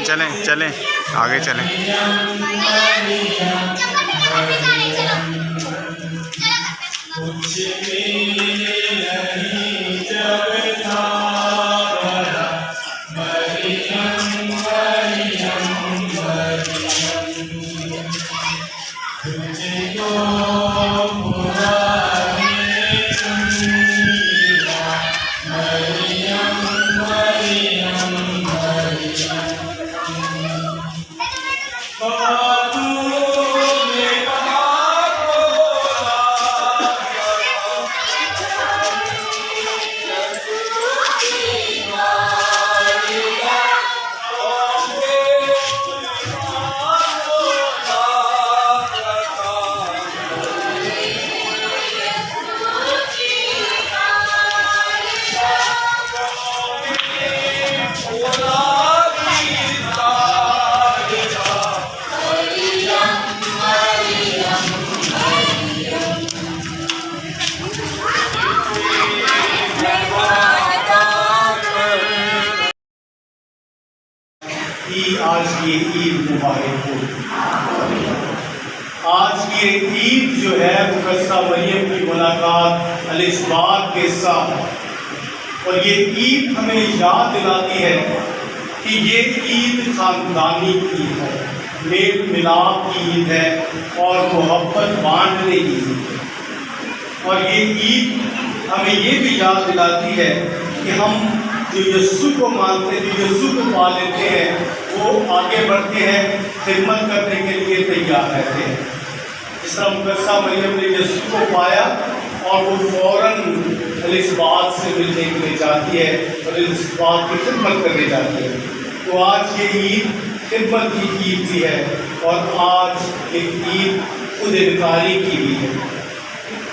چلیں چلیں چلیں آگے چلیں. آج کی عید مبارک ہو. آج کی عید جو ہے مقدسہ مریم کی ملاقات الاسباط کے ساتھ، اور یہ عید ہمیں یاد دلاتی ہے کہ یہ عید خاندانی عید ہے، میل ملاپ کی عید ہے اور محبت بانٹنے کی عید ہے. اور یہ عید ہمیں یہ بھی یاد دلاتی ہے کہ ہم جو یسوع کو مانتے ہیں، جو یسوع کو پا لیتے ہیں، وہ آگے بڑھتے ہیں، خدمت کرنے کے لیے تیار رہتے ہیں. اس طرح مقدسہ مریم نے یسوع کو پایا اور وہ فوراً الاسباط سے ملنے کے لیے جاتی ہے اور الاسباط کی خدمت کرنے جاتی ہے. تو آج یہ عید خدمت کی عید بھی ہے اور آج ایک عید خود انکاری کی بھی ہے.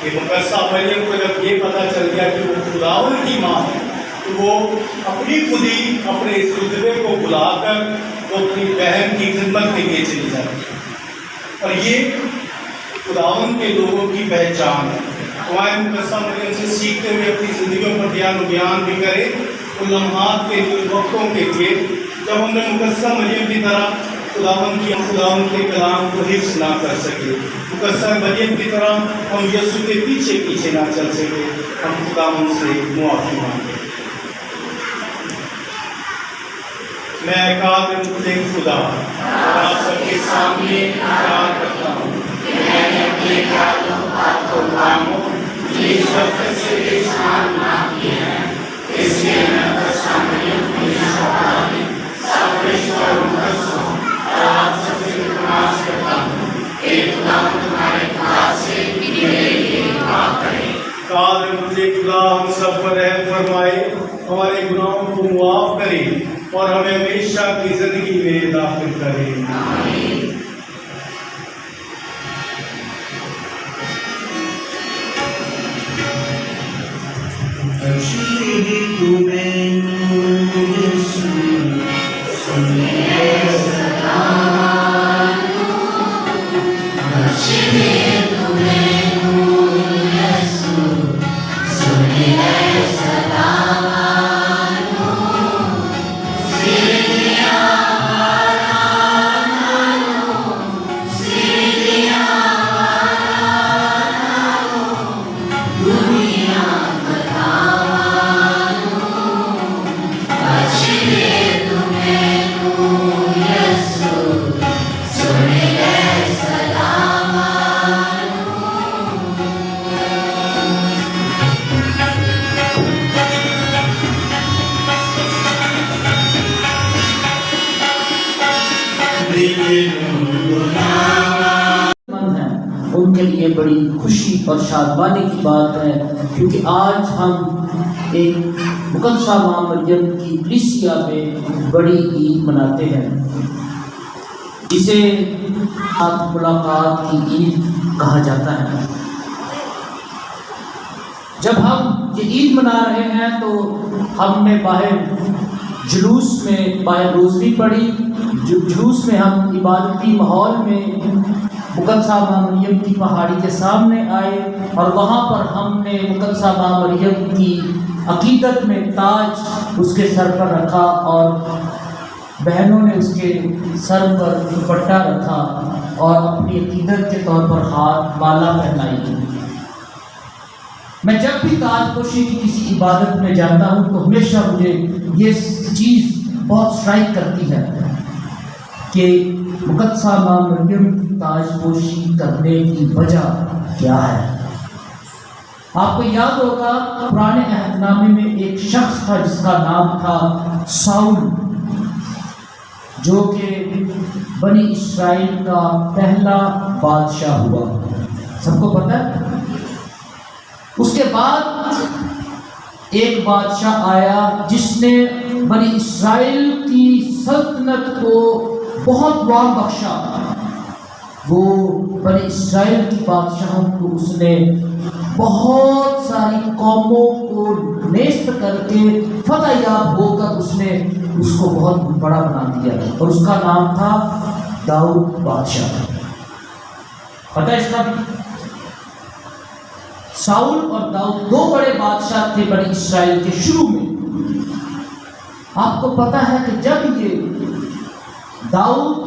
کہ مقدسہ مریم کو جب یہ پتہ چل گیا کہ وہ خداوند کی ماں ہے، تو وہ اپنی خودی اپنے اس رتبے کو بلا کر وہ اپنی بہن کی خدمت کے لیے چلی جاتی ہے. اور یہ خداوند کے لوگوں کی پہچان ہے. قوائم مقدسہ مریم سے سیکھتے ہوئے اپنی زندگیوں پر دھیان و بیان بھی کرے ان لمحات کے لیے، وقتوں کے لیے جب ہم نے مقدسہ مریم کی طرح خداوند کے کلام کو حفظ نہ کر سکے، مقدسہ مریم کی طرح ہم یسوع کے پیچھے پیچھے نہ چل سکے. ہم خداوند سے معافی مانگیں. میں قادر مطلق خدا آپ سب کے سامنے اقرار کرتا ہوں کہ میں نے اپنے خیالوں، باتوں، کاموں کی شفقت سے احسان نہ کیے ہیں. اس لیے میں مقدسہ مریم کی شفاعت میں سب فرشتوں اور مقدسوں اور آپ سب سے التماس کرتا ہوں کہ خدا تمہارے پاس سے میرے لیے دعا کرے. قادر مطلق خدا ہم سب پر رحم فرمائے، ہمارے گناہوں کو معاف کرے اور ہمیں ہمیشہ کی زندگی میں داخل کرے. آمین. ان کے لیے بڑی خوشی اور شادمانی کی بات ہے، کیونکہ آج ہم ایک مقدسہ ماں مریم کی کلیسیا میں بڑی عید مناتے ہیں. اسے ملاقات کی عید کہا جاتا ہے. جب ہم یہ عید منا رہے ہیں تو ہم نے باہر جلوس میں باہر روزری پڑھی، جلوس میں ہم عبادتی ماحول میں مقدسہ ماں مریم کی پہاڑی کے سامنے آئے اور وہاں پر ہم نے مقدسہ ماں مریم کی عقیدت میں تاج اس کے سر پر رکھا اور بہنوں نے اس کے سر پر دوپٹہ رکھا اور اپنی عقیدت کے طور پر ہاتھ مالا پہنائی۔ میں جب بھی تاج پوشی کی کسی عبادت میں جاتا ہوں تو ہمیشہ مجھے یہ چیز بہت اسٹرائک کرتی ہے کہ مقدسہ ماں مریم کی تاج پوشی کرنے کی وجہ کیا ہے۔ آپ کو یاد ہوگا پرانے عہد نامے میں ایک شخص تھا جس کا نام تھا ساؤل، جو کہ بنی اسرائیل کا پہلا بادشاہ ہوا، سب کو پتہ ہے۔ اس کے بعد ایک بادشاہ آیا جس نے بنی اسرائیل کی سلطنت کو بہت وار بخشا۔ وہ بنی اسرائیل کی بادشاہوں کو اس نے بہت ساری قوموں کو نیست کر کے فتح یاب ہو کر اس نے اس کو بہت بڑا بنا دیا، اور اس کا نام تھا داؤد بادشاہ۔ پتہ ہے اس کا ساؤل اور داؤد دو بڑے بادشاہ تھے بنی اسرائیل کے شروع میں۔ آپ کو پتہ ہے کہ جب یہ داؤد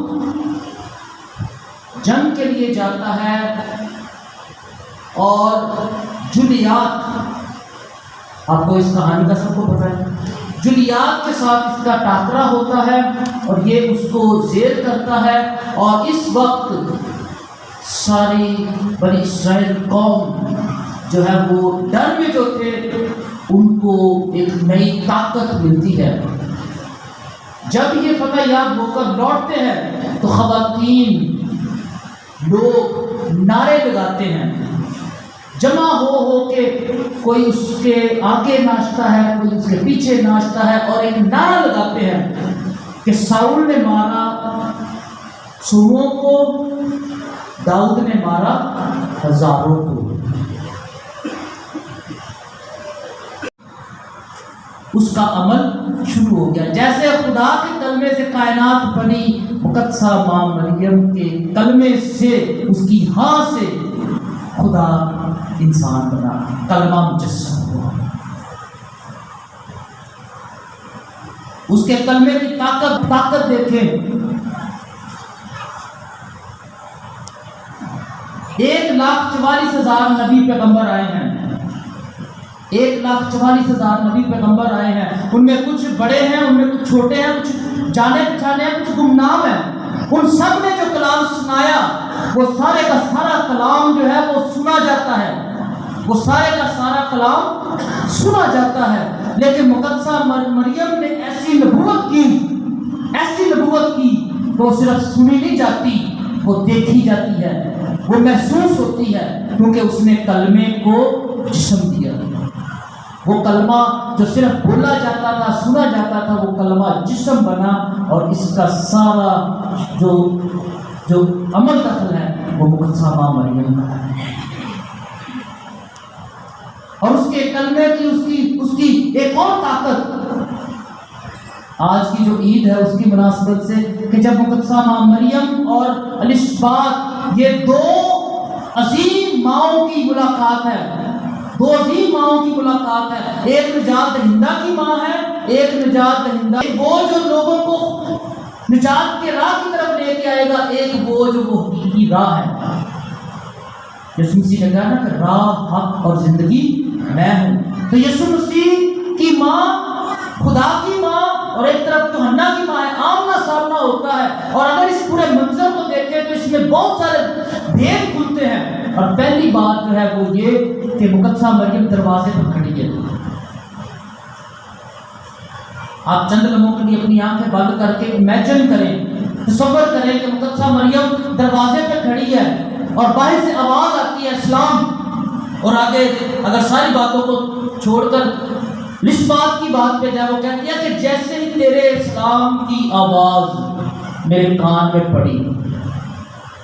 جنگ کے لیے جاتا ہے اور جلیات، آپ کو اس کہانی کا سب کو پتہ ہے، جلیات کے ساتھ اس کا ٹاکرا ہوتا ہے اور یہ اس کو زیر کرتا ہے، اور اس وقت ساری بنی اسرائیل قوم جو ہے وہ ڈر میں جو تھے ان کو ایک نئی طاقت ملتی ہے۔ جب یہ فتح یاب ہو کر لوٹتے ہیں تو خواتین لوگ نعرے لگاتے ہیں، جمع ہو کے کوئی اس کے آگے ناچتا ہے، کوئی اس کے پیچھے ناچتا ہے، اور ایک نعرہ لگاتے ہیں کہ ساؤل نے مارا سوؤں کو، داؤد نے مارا ہزاروں کو۔ اس کا عمل شروع ہو گیا۔ جیسے خدا کے کلمے سے کائنات بنی، مقدسہ ماں مریم کے کلمے سے، اس کی ہاں سے خدا انسان بنا، کلمہ مجسم ہوا۔ اس کے کلمے کی طاقت دیکھیں۔ 1,44,000 نبی پیغمبر آئے ہیں، 1,44,000 نبی پیغمبر آئے ہیں، ان میں کچھ بڑے ہیں، ان میں کچھ چھوٹے ہیں، کچھ جانے پہچانے ہیں، کچھ گمنام ہیں۔ ان سب نے جو کلام سنایا وہ سارے کا سارا کلام جو ہے وہ سنا جاتا ہے، وہ سارے کا سارا کلام سنا جاتا ہے۔ لیکن مقدسہ مریم نے ایسی نبوت کی وہ صرف سنی نہیں جاتی، وہ دیکھی جاتی ہے، وہ محسوس ہوتی ہے، کیونکہ اس نے کلمے کو جسم دیا۔ وہ کلمہ جو صرف بولا جاتا تھا، سنا جاتا تھا، وہ کلمہ جسم بنا، اور اس کا سارا جو عمل دخل ہے وہ مقدسہ ماں مریم کا ہے۔ اور اس کے کلمے کی اس کی ایک اور طاقت، آج کی جو عید ہے اس کی مناسبت سے، کہ جب مقدسہ ماں مریم اور الصبات، یہ دو عظیم ماؤں کی ملاقات ہے، دو عظیم ماؤں کی ملاقات ہے۔ ایک نجات دہندہ کی ماں ہے، ایک نجات دہندہ وہ جو لوگوں کو نجات کے راہ کی طرف لے کے آئے گا، ایک وہ جو وہ حقیقی راہ ہے۔ یسوع مسیح نے کہا نا کہ راہ، حق اور زندگی میں ہوں۔ تو یسوع مسیح کی ماں خدا کی ماں اور ایک طرف یوحنا کی ماں ہے، آمنا سامنا ہوتا ہے۔ اور اگر اس پورے منظر کو دیکھیں تو اس میں بہت سارے بھید کھلتے ہیں، اور پہلی بات جو ہے وہ یہ کہ مقدسہ مریم دروازے پر کھڑی ہے۔ آپ چند لمحوں کے لیے اپنی آنکھیں بند کر کے امیجن کریں، تصور کریں کہ مقدسہ مریم دروازے پہ کھڑی ہے اور باہر سے آواز آتی ہے اسلام، اور آگے اگر ساری باتوں کو چھوڑ کر اس بات کی بات پہ جائے، وہ کہتی ہے کہ جیسے ہی تیرے اسلام کی آواز میرے کان میں پڑی۔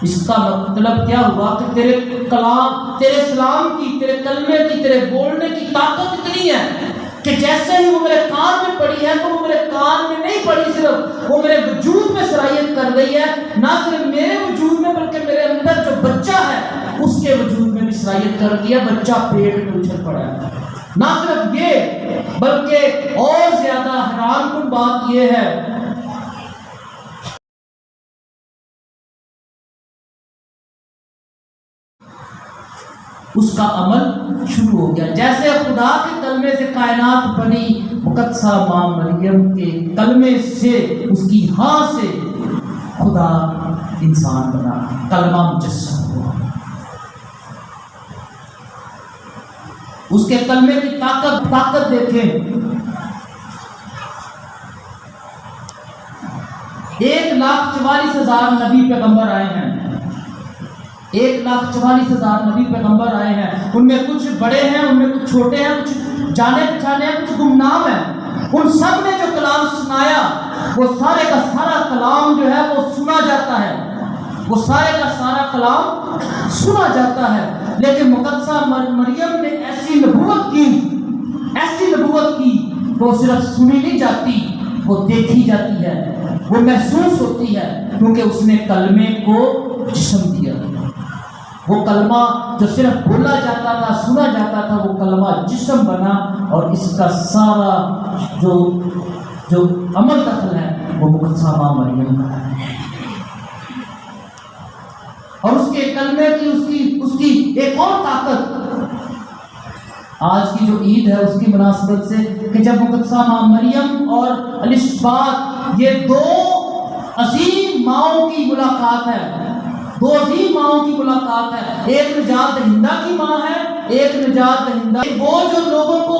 اس کا مطلب کیا ہوا کہ تیرے کلام، تیرے اسلام کی، تیرے کلمے کی، تیرے بولنے کی طاقت اتنی ہے کہ جیسے ہی وہ میرے کان میں پڑی ہے تو وہ میرے کان میں نہیں پڑی صرف، وہ میرے وجود میں سرایت کر رہی ہے، نہ صرف میرے وجود میں بلکہ میرے اندر جو بچہ ہے اس کے وجود میں بھی سرایت کر دیا۔ بچہ پیٹ میں اچھل پڑا ہے۔ نہ صرف یہ بلکہ اور زیادہ حیران کن بات یہ ہے اس کا عمل شروع ہو گیا. جیسے خدا کے کلمے سے کائنات بنی، مقدسہ ماں مریم کے کلمے سے، اس کی ہاں سے خدا انسان بنا، کلمہ مجسم ہوا. اس کے کلمے کی طاقت دیکھیں. 1,44,000 نبی پیغمبر آئے ہیں. 1,44,000 نبی پیغمبر آئے ہیں. ان میں کچھ بڑے ہیں، ان میں کچھ چھوٹے ہیں، کچھ جانے پہچانے ہیں، کچھ گمنام ہیں. ان سب نے جو کلام سنایا وہ سارے کا سارا کلام جو ہے وہ سنا جاتا ہے، وہ سارے کا سارا کلام سنا جاتا ہے. لیکن مقدسہ مریم نے ایسی نبوت کی وہ صرف سنی نہیں جاتی، وہ دیکھی جاتی ہے، وہ محسوس ہوتی ہے، کیونکہ اس نے کلمے کو جسم دیا. وہ کلمہ جو صرف بولا جاتا تھا، سنا جاتا تھا، وہ کلمہ جسم بنا، اور اس کا سارا جو عمل دخل ہے وہ مقدسہ ماں مریم کا ہے. اور اس کے کلمے کی اس کی ایک اور طاقت آج کی جو عید ہے اس کی مناسبت سے، کہ جب مقدسہ ماں مریم اور الصبات یہ دو عظیم ماؤں کی ملاقات ہے، دو عظیم ماؤں کی ملاقات ہے. ایک نجات دہندہ کی ماں ہے، ایک نجات دہندہ وہ جو لوگوں کو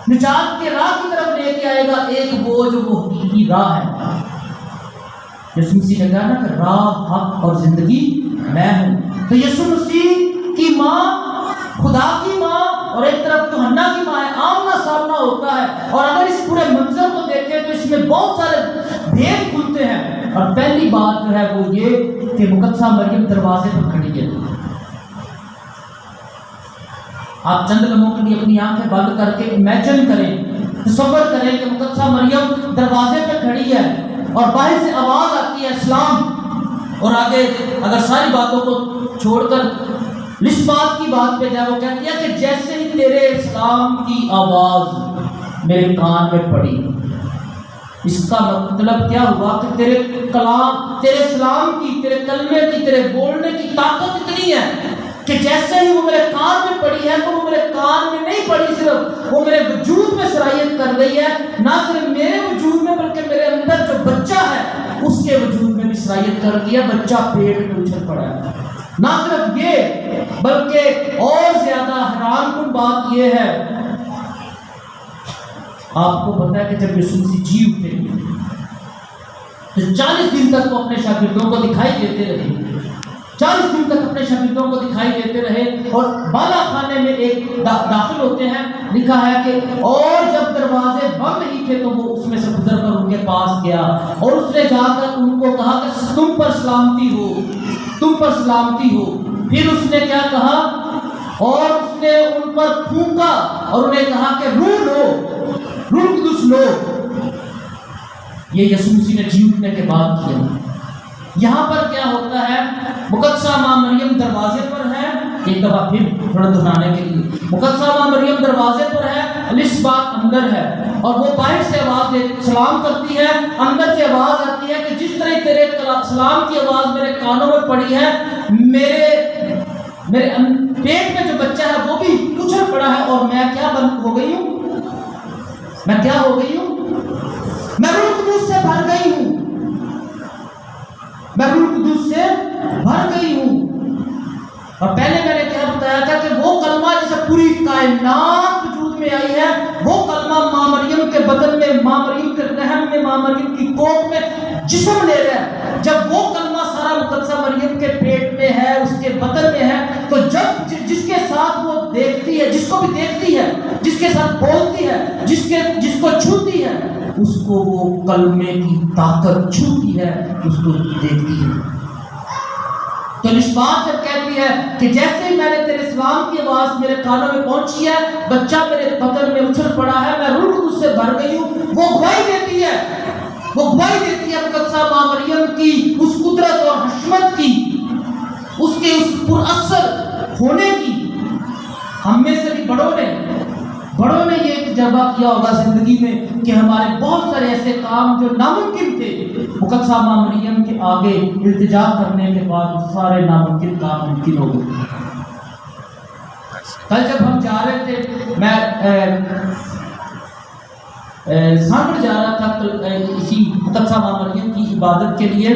نجات کے راہ کی طرف لے کے آئے گا، ایک وہ جو وہ حقیقی راہ ہے. یسوع مسیح نے کہا نا کہ راہ، حق اور زندگی میں ہوں. تو یسوع مسیح کی ماں خدا کی ماں اور ایک طرف یوحنا کی ماں ہے، آمنا سامنا ہوتا ہے. اور اگر اس پورے منظر کو دیکھیں تو اس میں بہت سارے بھید کھلتے ہیں. اور پہلی بات جو ہے وہ یہ کہ مقدسہ مریم دروازے پر کھڑی ہے. آپ چند لمحوں کے لیے اپنی آنکھیں بند کر کے امیجن کریں، تصور کریں کہ مقدسہ مریم دروازے پہ کھڑی ہے اور باہر سے آواز آتی ہے اسلام. اور آگے اگر ساری باتوں کو چھوڑ کر اس بات کی بات پہ جائے، وہ کہتی ہے کہ جیسے ہی تیرے اسلام کی آواز میرے کان میں پڑی. اس کا مطلب کیا ہوا کہ تیرے کلام، تیرے اسلام کی، تیرے کلمے کی، تیرے بولنے کی طاقت اتنی ہے کہ جیسے ہی وہ میرے کان میں پڑی ہے تو وہ میرے کان میں نہیں پڑی، صرف وہ میرے وجود میں سرایت کر رہی ہے. نہ صرف میرے وجود میں بلکہ میرے اندر جو بچہ ہے اس کے وجود میں بھی سرایت کر دیا. بچہ پیٹ میں اچھل پڑا ہے. نہ صرف یہ بلکہ اور زیادہ حیران کن بات یہ ہے، آپ کو پتا ہے کہ جب یسوع مسیح جی اٹھے تو 40 دن تک وہ اپنے شاگردوں کو دکھائی دیتے رہے. 40 دن تک اپنے شاگردوں کو دکھائی دیتے رہے. اور بالا خانے میں ایک داخل ہوتے ہیں، لکھا ہے کہ اور جب دروازے بند نہیں تھے تو وہ اس میں سے گزر کر ان کے پاس گیا اور اس نے جا کر ان کو کہا کہ تم پر سلامتی ہو، تم پر سلامتی ہو. پھر اس نے کیا کہا؟ اور اس نے ان پر پھونکا اور انہیں کہا کہ روح لو، روح القدس لو. یہ یسوع مسیح نے جی اٹھنے کے بعد کیا. یہاں پر کیا ہوتا ہے؟ مقدسہ ماں مریم دروازے پر ہے. ایک دفعہ پھر تھوڑا دہرانے کے لیے، مقدسہ ماں مریم دروازے پر ہے، الصبات اندر ہے. اور وہ باہر سے آواز سلام کرتی ہے، اندر سے آواز آتی ہے کہ جس طرح تیرے سلام کی آواز میرے کانوں میں پڑی ہے، میرے پیٹ میں جو بچہ ہے وہ بھی اچھل پڑا ہے. اور میں کیا بند ہو گئی ہوں؟ میں کیا ہو گئی ہوں؟ میں روح القدس سے بھر گئی ہوں. میں روح القدس سے بھر گئی ہوں. اور پہلے میں نے کیا بتایا تھا کہ وہ کلمہ جسے پوری کائنات وجود میں آئی ہے، وہ کلمہ ماں مریم کے بدن میں، ماں مریم کے رحم میں، ماں مریم کی کوکھ میں جسم لے رہا ہے. جب وہ کلمہ سارا مقدسہ مریم کے پیٹ میں ہے، اس کے بدن میں ہے، تو جب جس کے ساتھ وہ دیکھتی ہے، جس کو بھی دیکھتی ہے، جس کے ساتھ بولتی ہے، جس کو چھوتی ہے، اس کو وہ کلمے کی طاقت چھوتی ہے، اس کو دیکھتی ہے. تو الصبات جب کہتی ہے کہ جیسے ہی میں نے تیرے اسلام کی آواز میرے کانوں میں پہنچی ہے، بچہ میرے بدن میں اچھل پڑا ہے، میں روح القدس سے بھر گئی ہوں، وہ گواہی دیتی ہے، وہ گواہی دیتی ہے مقدسہ ماں مریم کی اس قدرت اور حشمت کی، اس کے اس پر اثر ہونے کی. ہم میں سے بھی بڑوں نے یہ تجربہ کیا ہوگا زندگی میں کہ ہمارے بہت سارے ایسے کام جو ناممکن تھے، مقدسہ ماں مریم کے آگے التجا کرنے کے بعد سارے ناممکن کام ممکن ہو گئے. کل جب ہم جا رہے تھے، میں سامنے جا رہا تھا اسی مقدسہ ماں مریم کی عبادت کے لیے،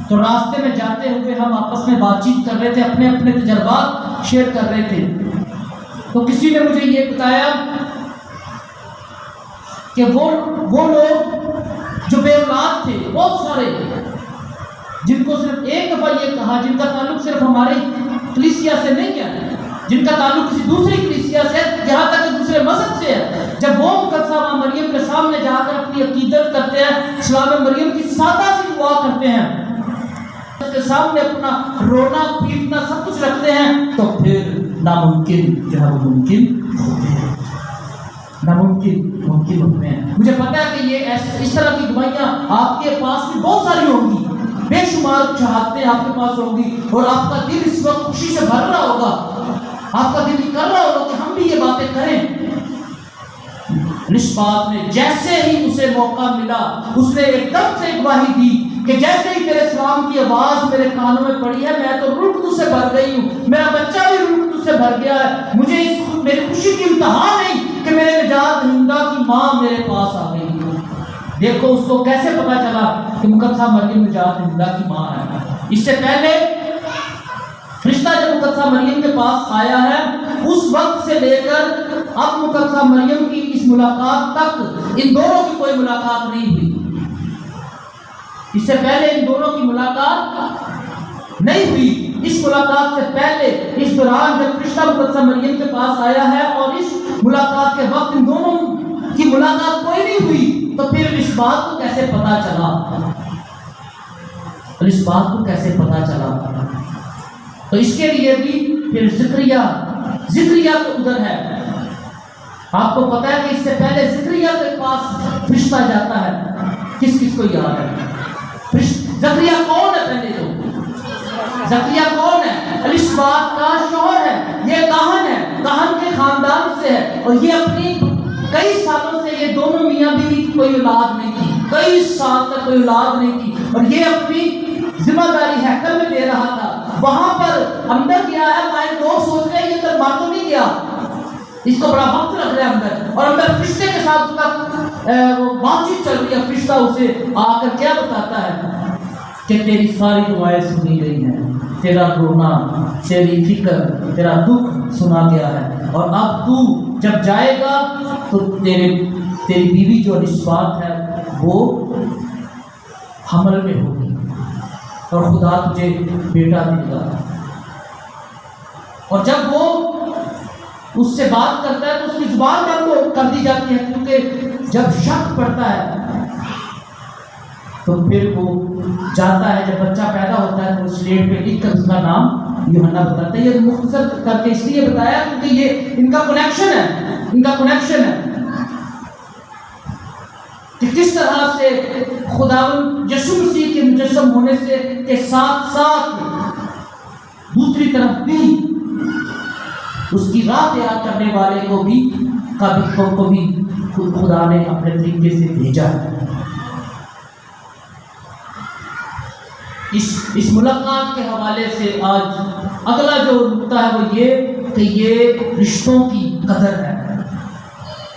تو راستے میں جاتے ہوئے ہم آپس میں بات چیت کر رہے تھے، اپنے اپنے تجربات شیئر کر رہے تھے. تو کسی نے مجھے یہ بتایا کہ وہ لوگ جو بے اولاد تھے، بہت سارے، جن کو صرف ایک دفعہ یہ کہا، جن کا تعلق صرف ہمارے کلیسیا سے نہیں ہے، جن کا تعلق کسی دوسری کلیسیا سے، یہاں تک کہ دوسرے مذہب سے ہے، جب وہ مقدسہ ماں مریم کے سامنے جا کر اپنی عقیدت کرتے ہیں، سلام مریم کی سادہ سی دعا کرتے ہیں، اس کے سامنے اپنا رونا پیٹنا سب کچھ رکھتے ہیں، تو پھر ناممکن جو ہے وہ ممکن ہوتے ہیں، ناممکن ممکن ہوتے ہیں. مجھے پتا ہے کہ یہ اس طرح کی دعائیاں آپ کے پاس بھی بہت ساری ہوں گی، بے شمار چاہتے آپ کے پاس ہوں گی، اور آپ کا دل اس وقت خوشی سے بھر رہا ہوگا، آپ کا دل کر رہا ہوگا کہ ہم بھی یہ باتیں کریں. رشبات نے جیسے ہی اسے موقع ملا، اس نے ایک دم سے گواہی دی کہ جیسے ہی میرے سلام کی آواز میرے کانوں میں پڑی ہے، میں تو رلکتو سے بھر گئی ہوں، میرا بچہ بھی رلکتو سے بھر گیا ہے. مجھے میری خوشی کی انتہا نہیں کہ میرے نجات دہندہ کی ماں میرے پاس آ گئی. دیکھو اس کو کیسے پتا چلا کہ مقدسہ مریم نجات دہندہ کی ماں ہے. اس سے پہلے فرشتہ جب مقدسہ مریم کے پاس آیا ہے، اس وقت سے لے کر اب مقدسہ مریم کی اس ملاقات تک ان دونوں کی کوئی ملاقات نہیں ہوئی. اس سے پہلے ان دونوں کی ملاقات نہیں ہوئی. اس ملاقات سے پہلے، اس دوران جب فرشتہ مقدسہ مریم کے پاس آیا ہے اور اس ملاقات کے وقت ان دونوں کی ملاقات کوئی نہیں ہوئی، تو پھر اس بات کو کیسے پتا چلا؟ اس بات کو کیسے پتا چلا؟ تو اس کے لیے بھی پھر زکریا تو ادھر ہے. آپ کو پتا ہے کہ اس سے پہلے زکریا کے پاس فرشتہ جاتا ہے. کس کس کو یاد ہے زکریا کون ہے؟ پہلے تو زکریا کون ہے؟ الصبات کا شوہر ہے، یہ کاہن ہے، کاہن کے خاندان سے ہے، اور یہ اپنی کئی سالوں سے یہ دونوں میاں بیوی کی کوئی اولاد نہیں تھی، کئی سال تک کوئی اولاد نہیں تھی، اور یہ اپنی ذمہ داری ہیکل میں دے رہا تھا. وہاں پر اندر گیا ہے، مائن لوگ سوچ رہے ہیں یہ تک بات تو نہیں گیا، اس کو بڑا وقت لگ رہا ہے اندر، اور اندر فرشتے کے ساتھ اس کا بات چیت چل رہی ہے. فرشتہ اسے آ کر کیا بتاتا ہے کہ تیری ساری دعائیں سنی گئی ہیں، تیرا رونا، تیری فکر، تیرا دکھ سنا گیا ہے، اور اب تو جب جائے گا تو تیری بیوی جو الصبات ہے وہ حمل میں ہوگی، اور خدا تجھے بیٹا دے گا. اور جب وہ اس سے بات کرتا ہے تو اس کی زبان بند کر دی جاتی ہے، کیونکہ جب شک پڑتا ہے تو پھر وہ جاتا ہے، جب بچہ پیدا ہوتا ہے تو سلیٹ پہ لکھ کر اس کا نام یوحنا بتاتا ہے. یہ مختصر کر کے اس لیے بتایا کیونکہ یہ ان کا کنیکشن ہے کہ کس طرح سے خداوند یسوع مسیح کے مجسم ہونے سے کے ساتھ ساتھ دوسری طرف بھی اس کی راہ تیار کرنے والے کو بھی خدا نے اپنے طریقے سے بھیجا ہے. اس ملاقات کے حوالے سے آج اگلا جو نکتہ ہے وہ یہ کہ یہ رشتوں کی قدر ہے.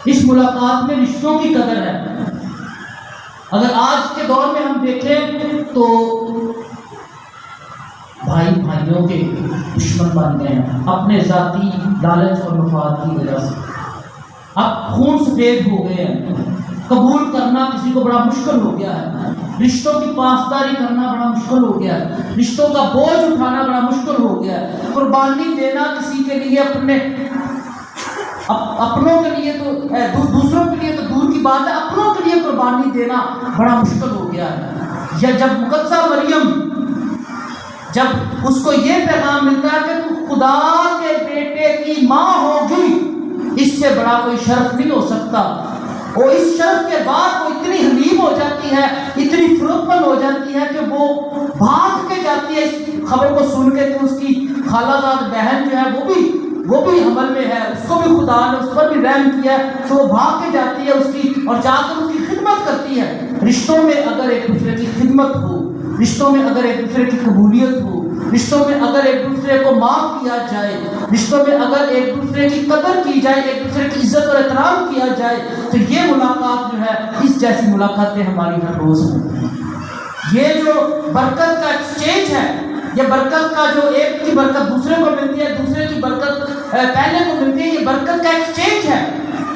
اس ملاقات میں رشتوں کی قدر ہے. اگر آج کے دور میں ہم دیکھیں تو بھائی بھائیوں کے دشمن بن گئے ہیں اپنے ذاتی لالچ اور مفاد کی وجہ سے. اب خون سفید ہو گئے ہیں، قبول کرنا کسی کو بڑا مشکل ہو گیا ہے، رشتوں کی پاسداری کرنا بڑا مشکل ہو گیا ہے، رشتوں کا بوجھ اٹھانا بڑا مشکل ہو گیا ہے، قربانی دینا کسی کے لیے اپنوں کے لیے تو دوسروں کے لیے تو دور کی بات ہے، اپنوں کے لیے قربانی دینا بڑا مشکل ہو گیا ہے. یا جب مقدسہ مریم جب اس کو یہ پیغام ملتا ہے کہ تو خدا کے بیٹے کی ماں ہوگی، اس سے بڑا کوئی شرف نہیں ہو سکتا. اور اس شرف کے بعد وہ اتنی حلیم ہو جاتی ہے، اتنی فروتمند ہو جاتی ہے کہ وہ بھاگ کے جاتی ہے اس خبر کو سن کے کہ اس کی خالہ زاد بہن جو ہے وہ بھی حمل میں ہے، اس کو بھی خدا نے اس پر بھی رحم کیا ہے، تو وہ بھاگ کے جاتی ہے اس کی اور جا کر اس کی خدمت کرتی ہے. رشتوں میں اگر ایک دوسرے کی خدمت ہو، رشتوں میں اگر ایک دوسرے کی قبولیت ہو، رشتوں میں اگر ایک دوسرے کو معاف کیا جائے، رشتوں میں اگر ایک دوسرے کی قدر کی جائے، ایک دوسرے کی عزت اور احترام کیا جائے، تو یہ ملاقات جو ہے اس جیسی ملاقاتیں ہماری ہر روز میں، یہ جو برکت کا ایکسچینج ہے، یہ برکت کا جو ایک کی برکت دوسرے کو ملتی ہے، دوسرے کی برکت پہلے کو ملتی ہے، یہ برکت کا ایکسچینج ہے۔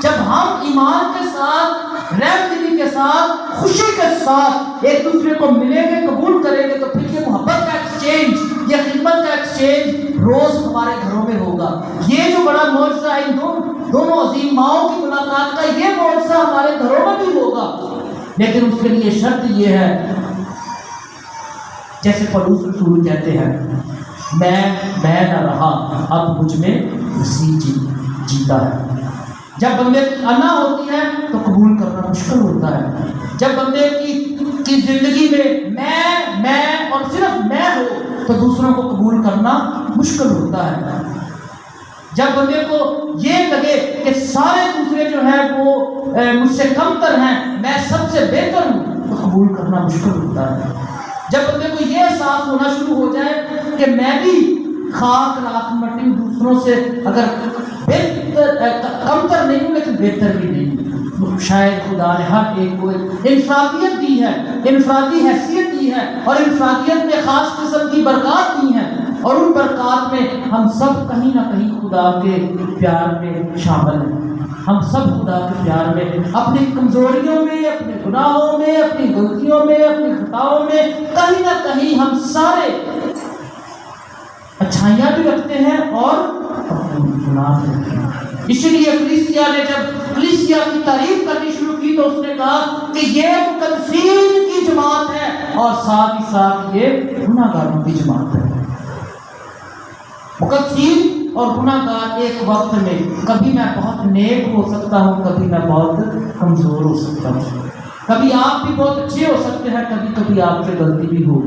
جب ہم ایمان کے ساتھ، رحم دلی کے ساتھ، خوشی کے ساتھ ایک دوسرے کو ملیں گے، قبول کریں گے، تو پھر یہ محبت کا ایکسچینج، یہ خدمت کا ایکسچینج روز ہمارے گھروں میں ہوگا۔ یہ جو بڑا معجزہ ہے ان دونوں عظیم ماؤں کی ملاقات کا، یہ معجزہ ہمارے گھروں میں بھی ہوگا، لیکن اس کے لیے شرط یہ ہے، جیسے پولس رسول کہتے ہیں، میں نہ رہا، اب مجھ میں مسیح جیتا ہے۔ جب بندے کی انا ہوتی ہے تو قبول کرنا مشکل ہوتا ہے۔ جب بندے کی زندگی میں اور صرف میں ہو تو دوسروں کو قبول کرنا مشکل ہوتا ہے۔ جب بندے کو یہ لگے کہ سارے دوسرے جو ہیں وہ مجھ سے کمتر ہیں، میں سب سے بہتر ہوں، تو قبول کرنا مشکل ہوتا ہے۔ جب بندے کو یہ احساس ہونا شروع ہو جائے کہ میں بھی خاک راکھ مٹی دوسروں سے اگر کمتر نہیں ہوں لیکن بہتر بھی نہیں، شاید خدا نے ہر ایک کو انفرادیت دی ہے، انفرادی حیثیت دی ہے، اور انفرادیت میں خاص قسم کی برکات دی ہیں، اور ان برکات میں ہم سب کہیں نہ کہیں خدا کے پیار میں شامل ہیں۔ ہم سب خدا کے پیار میں اپنی کمزوریوں میں، اپنے گناہوں میں، اپنی غلطیوں میں، اپنی خطاؤں میں کہیں نہ کہیں ہم سارے اچھائیاں بھی رکھتے ہیں اور گناہ بھی رکھتے ہیں۔ اسی لیے کلیسیا نے جب کلیسیا کی تعریف کرنی شروع کی تو اس نے کہا کہ یہ مقدسین کی جماعت ہے اور ساتھ ہی ساتھ یہ گناہ گاروں کی جماعت ہے۔ مقدسین اور گناہ گار ایک وقت میں، کبھی میں بہت نیک ہو سکتا ہوں، کبھی میں بہت کمزور ہو سکتا ہوں، کبھی آپ بھی بہت اچھے ہو سکتے ہیں، کبھی کبھی آپ سے غلطی بھی ہو۔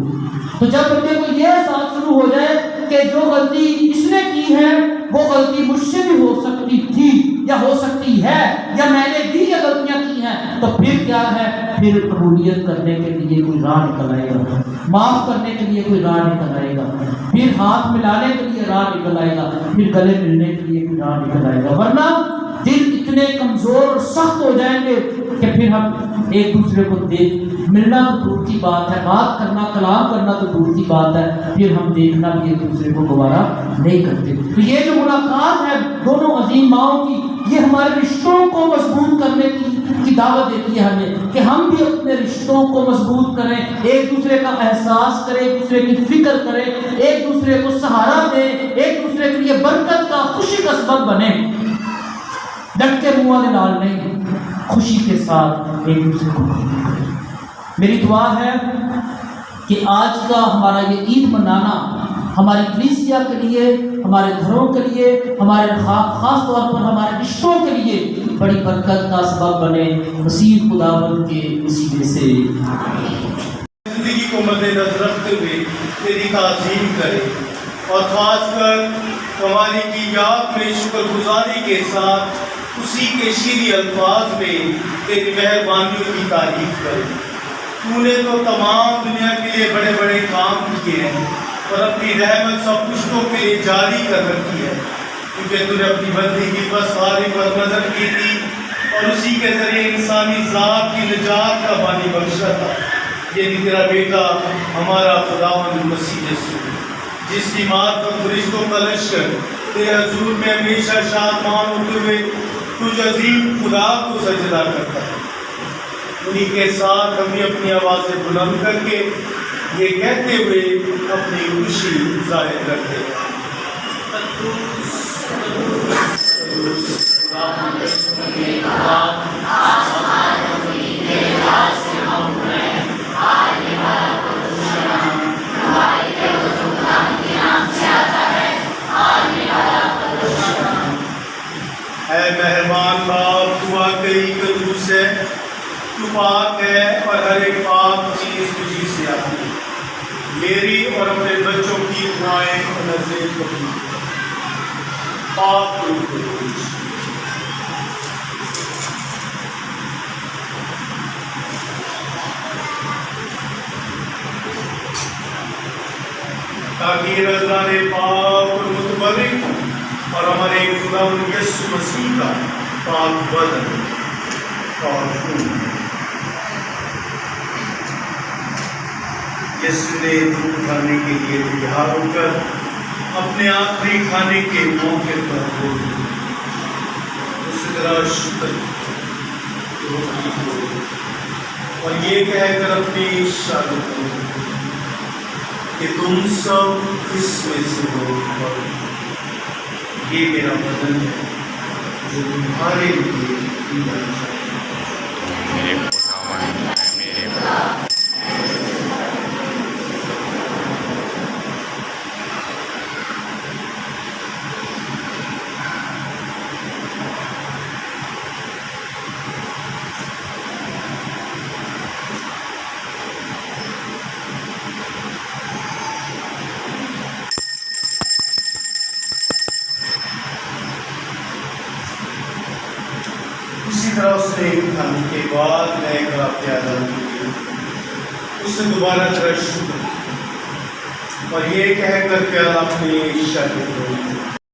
تو جب بندے کو یہ احساس شروع ہو جائے کہ جو غلطی اس نے کی ہے وہ غلطی مجھ سے بھی ہو سکتی تھی یا ہو سکتی ہے، یا میں نے بھی یہ غلطیاں کی ہیں، تو پھر کیا ہے، پھر قبولیت کرنے کے لیے کوئی راہ نکل آئے گا، معاف کرنے کے لیے کوئی راہ نکل آئے گا، پھر ہاتھ ملانے کے لیے راہ نکل آئے گا، پھر گلے ملنے کے لیے کوئی راہ نکل آئے گا۔ ورنہ دل اتنے کمزور اور سخت ہو جائیں گے کہ پھر ہم ایک دوسرے کو ملنا تو دور کی بات ہے، بات کرنا، کلام کرنا تو دور کی بات ہے، پھر ہم دیکھنا بھی ایک دوسرے کو گوارا نہیں کرتے۔ تو یہ جو ملاقات ہے دونوں عظیم ماؤں کی، یہ ہمارے رشتوں کو مضبوط کرنے کی دعوت دیتی ہے ہمیں، کہ ہم بھی اپنے رشتوں کو مضبوط کریں، ایک دوسرے کا احساس کریں، ایک دوسرے کی فکر کریں، ایک دوسرے کو سہارا دیں، ایک دوسرے کے لیے برکت کا، خوشی کا سبب بنیں، ڈٹ کے منہ کے نال نہیں، خوشی کے ساتھ ایک دوسرے کو۔ میری دعا ہے کہ آج کا ہمارا یہ عید منانا ہماری کلیسیا کے لیے، ہمارے گھروں کے لیے، ہمارے خاص طور پر ہمارے رشتوں کے لیے بڑی برکت کا سبب بنے، مسیح خداوند کے وسیلے سے۔ زندگی کو مد نظر رکھتے ہوئے تیری تعظیم کرے، اور خاص کر ہماری کی یاد میں شکر گزاری کے ساتھ اسی کے شیریں الفاظ میں تیری مہربانیوں کی تعریف کرے۔ تو نے تو تمام دنیا کے لیے بڑے بڑے کام کیے ہیں اور اپنی رحمت سب پشتوں کے لیے جاری کر رکھی ہے، کیونکہ تو نے اپنی بندی کی بسواری پر نظر کی تھی اور اسی کے ذریعے انسانی ذات کی نجات کا بانی بخشا تھا۔ یہ تیرا بیٹا ہمارا خداوند مسیح یسوع، جس کی معرفت فرشتوں کا لشکر تیرے حضور میں ہمیشہ شادمان ہوتے ہوئے تجھ عظیم خدا کو سجدہ کرتا ہے۔ انہی کے ساتھ ہم بھی اپنی آوازیں بلند کر کے یہ کہتے ہوئے اپنی خوشی ظاہر کرتے ہیں۔ اے مہربان باپ، تو واقعی قدوس ہے، تو پاک ہے اور ہر ایک پاک چیز تجھی سے آتی ہے۔ میری اور اپنے بچوں کی دعائیں اور نظریں قبول کر، پاک تو قدوس۔ تاکہ یہ نذران پاک اور متبرک اور ہمارے خدا یسوع مسیح کا پاک بدن اور خون یسوع نے دودھ کھانے کے لیے تیار ہو کر اپنے آخری کھانے کے موقع پر بولی، اسی طرح شکر روٹی بولی اور یہ کہہ کر اپنی شاگردوں کو کہ تم سب اس میں سے ہو اور یہ میرا بدن ہے جو تمہارے لیے دیا جائے۔ میرے خداوند میرے اسی طرح اس نے ایک کھانے کے بعد لے کر پیالہ لیا، اس نے دوبارہ شکر اور یہ کہہ کر پیالہ اپنے شاگردوں کو